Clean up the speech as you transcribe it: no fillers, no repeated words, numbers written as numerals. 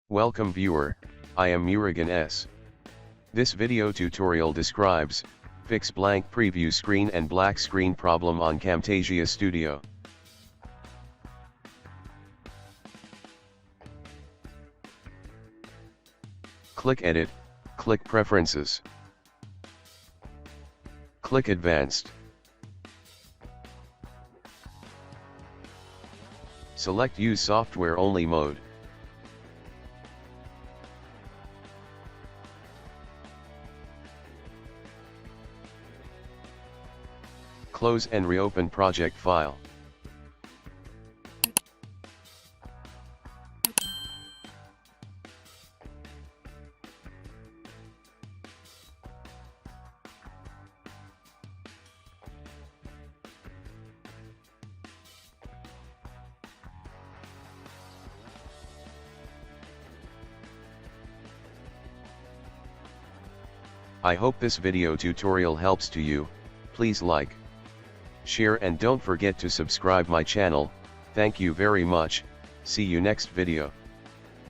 Welcome viewer, I am Murugan S. This video tutorial describes, fix blank preview screen and black screen problem on Camtasia Studio. Click Edit, click Preferences. Click Advanced. Select Use Software Only mode. Close and reopen project file. I hope this video tutorial helps to you. Please like, share and don't forget to subscribe my channel. Thank you very much. See you next video.